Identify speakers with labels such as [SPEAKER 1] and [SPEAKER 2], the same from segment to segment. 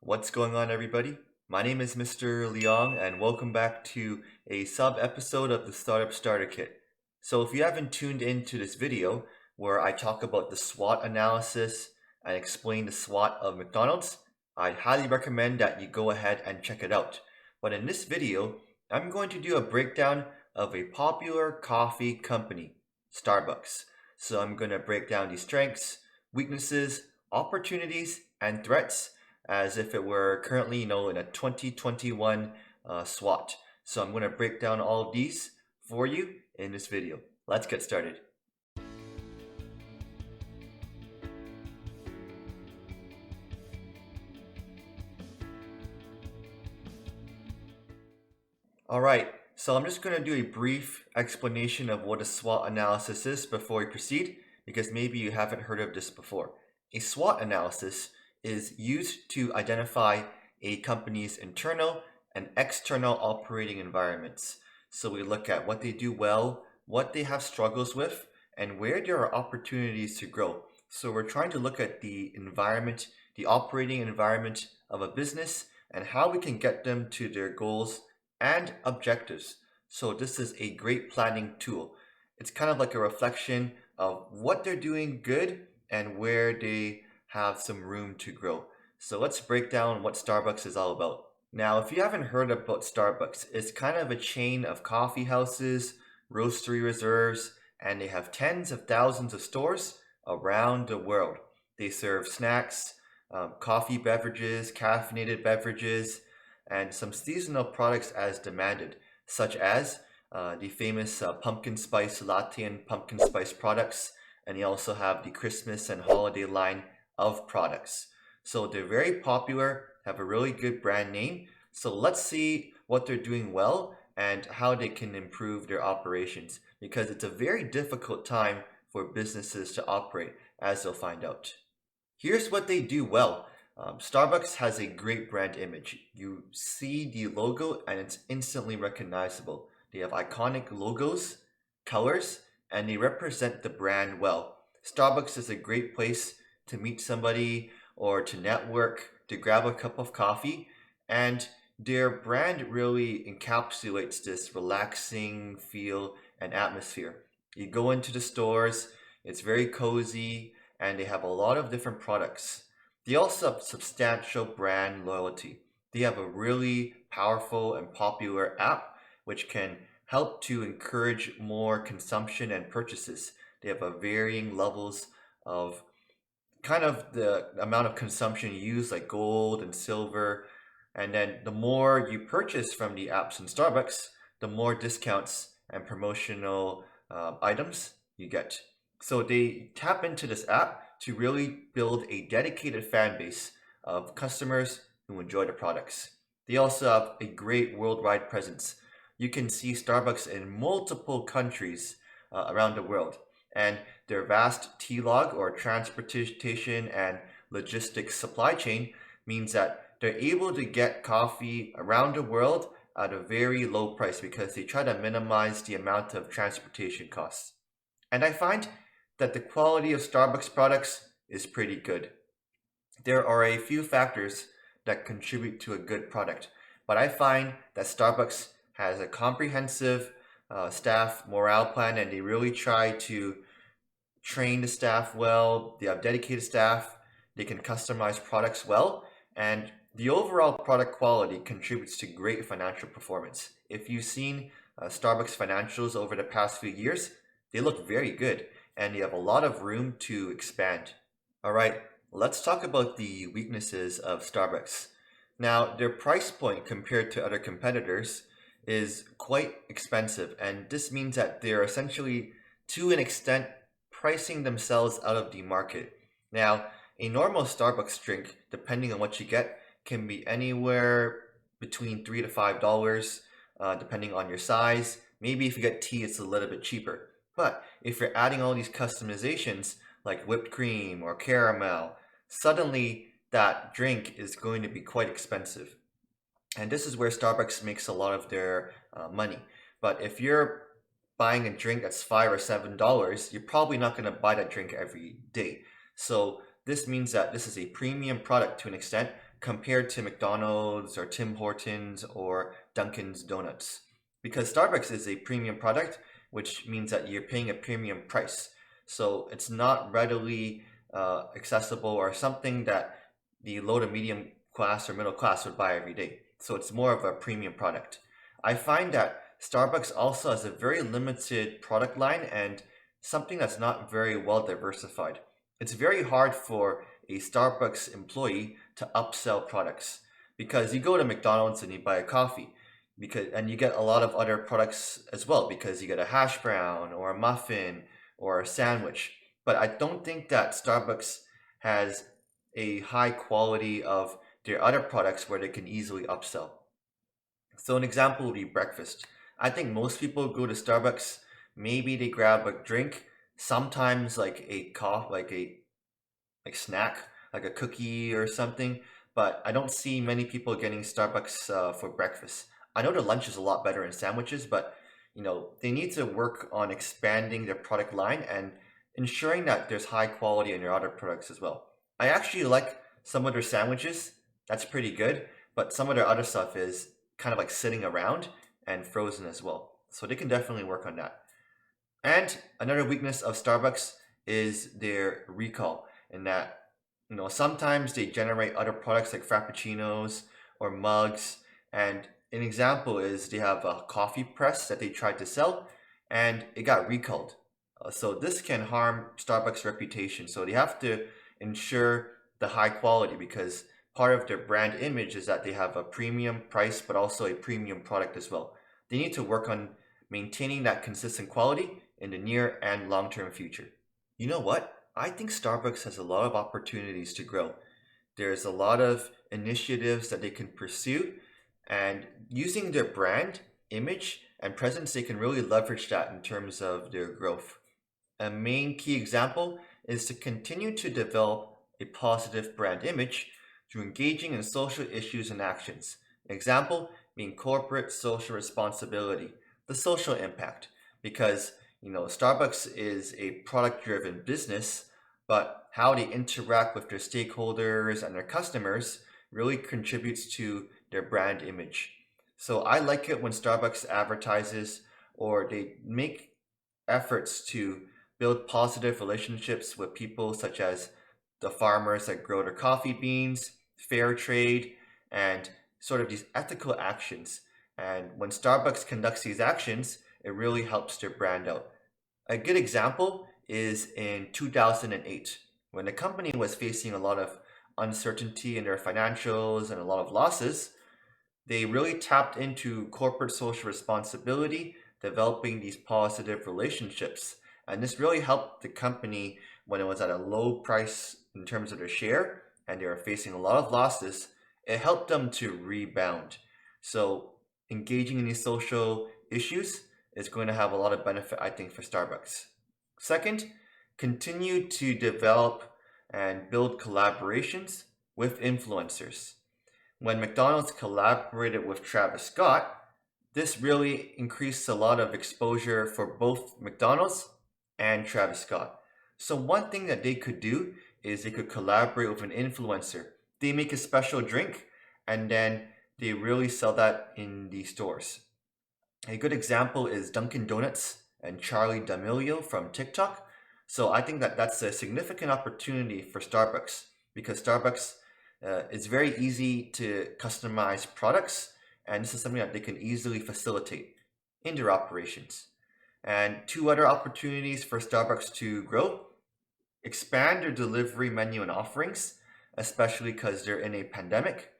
[SPEAKER 1] What's going on, everybody? My name is Mr. Leong, and welcome back to a sub-episode of the Startup Starter Kit. So if you haven't tuned into this video, where I talk about the SWOT analysis and explain the SWOT of McDonald's, I highly recommend that you go ahead and check it out. But in this video, I'm going to do a breakdown of a popular coffee company, Starbucks. So I'm going to break down the strengths, weaknesses, opportunities, and threats as if it were currently, in a 2021 SWOT. So I'm going to break down all of these for you in this video. Let's get started. All right, so I'm just going to do a brief explanation of what a SWOT analysis is before we proceed, because maybe you haven't heard of this before. A SWOT analysis is used to identify a company's internal and external operating environments. So we look at what they do well, what they have struggles with, and where there are opportunities to grow. So we're trying to look at the environment, the operating environment of a business, and how we can get them to their goals and objectives. So this is a great planning tool. It's kind of like a reflection of what they're doing good and where they have some room to grow. So let's break down what Starbucks is all about. Now, if you haven't heard about Starbucks, it's kind of a chain of coffee houses, roastery reserves, and they have tens of thousands of stores around the world. They serve snacks, coffee beverages, caffeinated beverages, and some seasonal products as demanded, such as the famous pumpkin spice latte and pumpkin spice products. And you also have the Christmas and holiday line of products. So they're very popular, have a really good brand name. So let's see what they're doing well and how they can improve their operations, because it's a very difficult time for businesses to operate, as you'll find out. Here's what they do well. Starbucks has a great brand image. You see the logo and it's instantly recognizable. They have iconic logos, colors, and they represent the brand well. Starbucks is a great place to meet somebody or to network, to grab a cup of coffee, and their brand really encapsulates this relaxing feel and atmosphere. You go into the stores, it's very cozy, and they have a lot of different products. They also have substantial brand loyalty. They have a really powerful and popular app which can help to encourage more consumption and purchases. They have a varying levels of kind of the amount of consumption you use, like gold and silver. And then the more you purchase from the apps in Starbucks, the more discounts and promotional items you get. So they tap into this app to really build a dedicated fan base of customers who enjoy the products. They also have a great worldwide presence. You can see Starbucks in multiple countries around the world, and their vast T-log or transportation and logistics supply chain means that they're able to get coffee around the world at a very low price because they try to minimize the amount of transportation costs. And I find that the quality of Starbucks products is pretty good. There are a few factors that contribute to a good product, but I find that Starbucks has a comprehensive staff morale plan, and they really try to train the staff well. They have dedicated staff, they can customize products well, and the overall product quality contributes to great financial performance. If you've seen Starbucks financials over the past few years, they look very good, and they have a lot of room to expand. All right, let's talk about the weaknesses of Starbucks. Now, their price point compared to other competitors is quite expensive, and this means that they're essentially, to an extent, pricing themselves out of the market. Now, a normal Starbucks drink, depending on what you get, can be anywhere between $3 to $5, depending on your size. Maybe if you get tea, it's a little bit cheaper. But if you're adding all these customizations like whipped cream or caramel, suddenly that drink is going to be quite expensive. And this is where Starbucks makes a lot of their money. But if you're buying a drink that's $5 or $7, you're probably not going to buy that drink every day. So this means that this is a premium product to an extent compared to McDonald's or Tim Hortons or Dunkin's Donuts. Because Starbucks is a premium product, which means that you're paying a premium price. So it's not readily accessible or something that the low to medium class or middle class would buy every day. So it's more of a premium product. I find that Starbucks also has a very limited product line and something that's not very well diversified. It's very hard for a Starbucks employee to upsell products because you go to McDonald's and you buy a coffee and you get a lot of other products as well because you get a hash brown or a muffin or a sandwich. But I don't think that Starbucks has a high quality of their other products where they can easily upsell. So an example would be breakfast. I think most people go to Starbucks, maybe they grab a drink, sometimes like a coffee, like snack, like a cookie or something. But I don't see many people getting Starbucks for breakfast. I know the lunch is a lot better in sandwiches, but they need to work on expanding their product line and ensuring that there's high quality in their other products as well. I actually like some of their sandwiches. That's pretty good, but some of their other stuff is kind of like sitting around and frozen as well. So they can definitely work on that. And another weakness of Starbucks is their recall, in that sometimes they generate other products like frappuccinos or mugs. And an example is they have a coffee press that they tried to sell, and it got recalled. So this can harm Starbucks' reputation. So they have to ensure the high quality because part of their brand image is that they have a premium price but also a premium product as well. They need to work on maintaining that consistent quality in the near and long term future. You know what? I think Starbucks has a lot of opportunities to grow. There's a lot of initiatives that they can pursue, and using their brand, image, and presence, they can really leverage that in terms of their growth. A main key example is to continue to develop a positive brand image through engaging in social issues and actions. An example being corporate social responsibility, the social impact, because Starbucks is a product-driven business, but how they interact with their stakeholders and their customers really contributes to their brand image. So I like it when Starbucks advertises or they make efforts to build positive relationships with people such as the farmers that grow their coffee beans, fair trade, and sort of these ethical actions. And when Starbucks conducts these actions, it really helps their brand out. A good example is in 2008, when the company was facing a lot of uncertainty in their financials and a lot of losses. They really tapped into corporate social responsibility, developing these positive relationships. And this really helped the company when it was at a low price in terms of their share and they were facing a lot of losses. It helped them to rebound. So, engaging in these social issues is going to have a lot of benefit, I think, for Starbucks. Second, continue to develop and build collaborations with influencers. When McDonald's collaborated with Travis Scott, this really increased a lot of exposure for both McDonald's and Travis Scott. So one thing that they could do is they could collaborate with an influencer. They make a special drink and then they really sell that in the stores. A good example is Dunkin' Donuts and Charlie D'Amelio from TikTok. So I think that that's a significant opportunity for Starbucks because Starbucks it's very easy to customize products, and this is something that they can easily facilitate in their operations. And two other opportunities for Starbucks to grow: expand their delivery menu and offerings, especially because they're in a pandemic,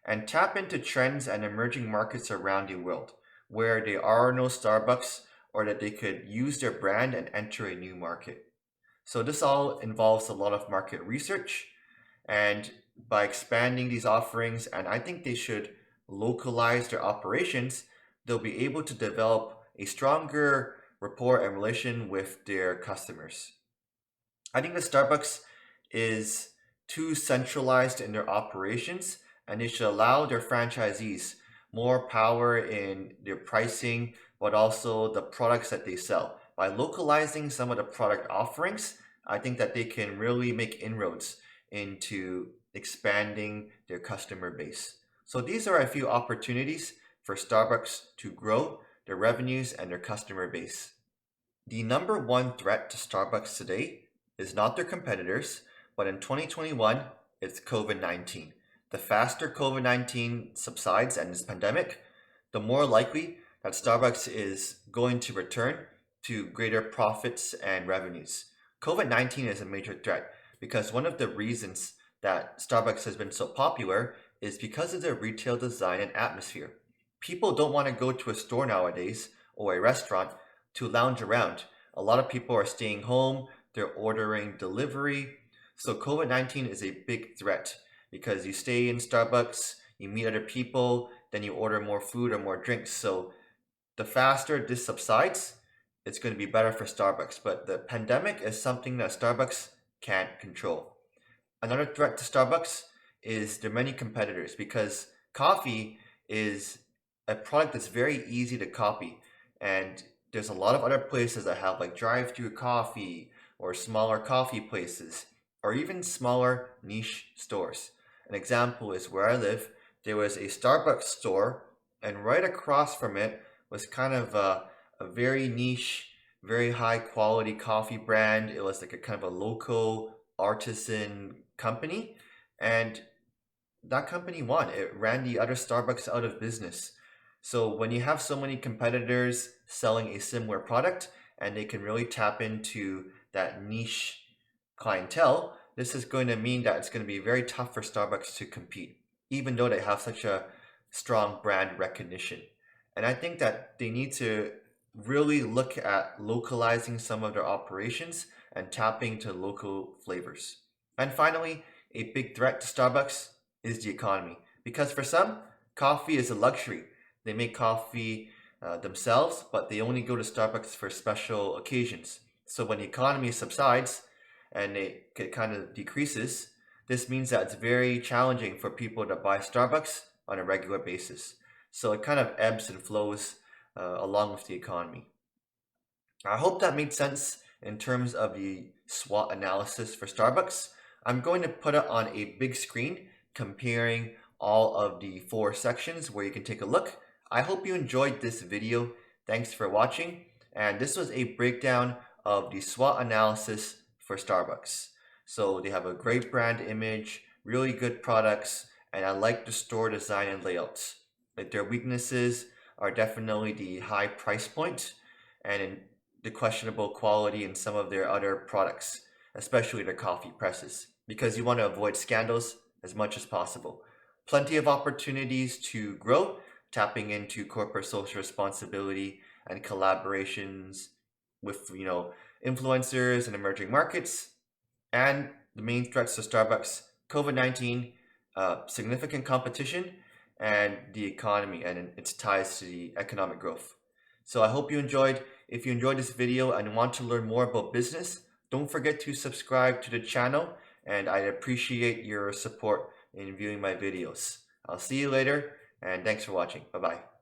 [SPEAKER 1] and tap into trends and emerging markets around the world where there are no Starbucks or that they could use their brand and enter a new market. So this all involves a lot of market research, and by expanding these offerings, and I think they should localize their operations, they'll be able to develop a stronger rapport and relation with their customers. I think the Starbucks is too centralized in their operations, and they should allow their franchisees more power in their pricing, but also the products that they sell. By localizing some of the product offerings, I think that they can really make inroads into expanding their customer base. So these are a few opportunities for Starbucks to grow their revenues and their customer base. The number one threat to Starbucks today is not their competitors, but in 2021, it's COVID-19. The faster COVID-19 subsides and this pandemic, the more likely that Starbucks is going to return to greater profits and revenues. COVID-19 is a major threat because one of the reasons that Starbucks has been so popular is because of their retail design and atmosphere. People don't want to go to a store nowadays or a restaurant to lounge around. A lot of people are staying home, they're ordering delivery. So COVID-19 is a big threat because you stay in Starbucks, you meet other people, then you order more food or more drinks. So the faster this subsides, it's going to be better for Starbucks. But the pandemic is something that Starbucks can't control. Another threat to Starbucks is their many competitors because coffee is a product that's very easy to copy. And there's a lot of other places that have like drive-through coffee or smaller coffee places or even smaller niche stores. An example is where I live, there was a Starbucks store, and right across from it was kind of a very niche, very high quality coffee brand. It was like a kind of a local artisan company, and that company won. It ran the other Starbucks out of business. So when you have so many competitors selling a similar product and they can really tap into that niche clientele, this is going to mean that it's going to be very tough for Starbucks to compete, even though they have such a strong brand recognition. And I think that they need to really look at localizing some of their operations and tapping to local flavors. And finally, a big threat to Starbucks is the economy. Because for some, coffee is a luxury. They make coffee themselves, but they only go to Starbucks for special occasions. So when the economy subsides and it kind of decreases, this means that it's very challenging for people to buy Starbucks on a regular basis. So it kind of ebbs and flows along with the economy. I hope that made sense in terms of the SWOT analysis for Starbucks. I'm going to put it on a big screen comparing all of the 4 sections where you can take a look. I hope you enjoyed this video. Thanks for watching. And this was a breakdown of the SWOT analysis for Starbucks. So they have a great brand image, really good products, and I like the store design and layouts. Like their weaknesses are definitely the high price point and in the questionable quality in some of their other products, especially their coffee presses, because you want to avoid scandals as much as possible. Plenty of opportunities to grow, tapping into corporate social responsibility and collaborations with, influencers and emerging markets. And the main threats to Starbucks, COVID-19, significant competition, and the economy and its ties to the economic growth. So I hope you enjoyed. If you enjoyed this video and want to learn more about business, don't forget to subscribe to the channel, and I appreciate your support in viewing my videos. I'll see you later, and thanks for watching. Bye-bye.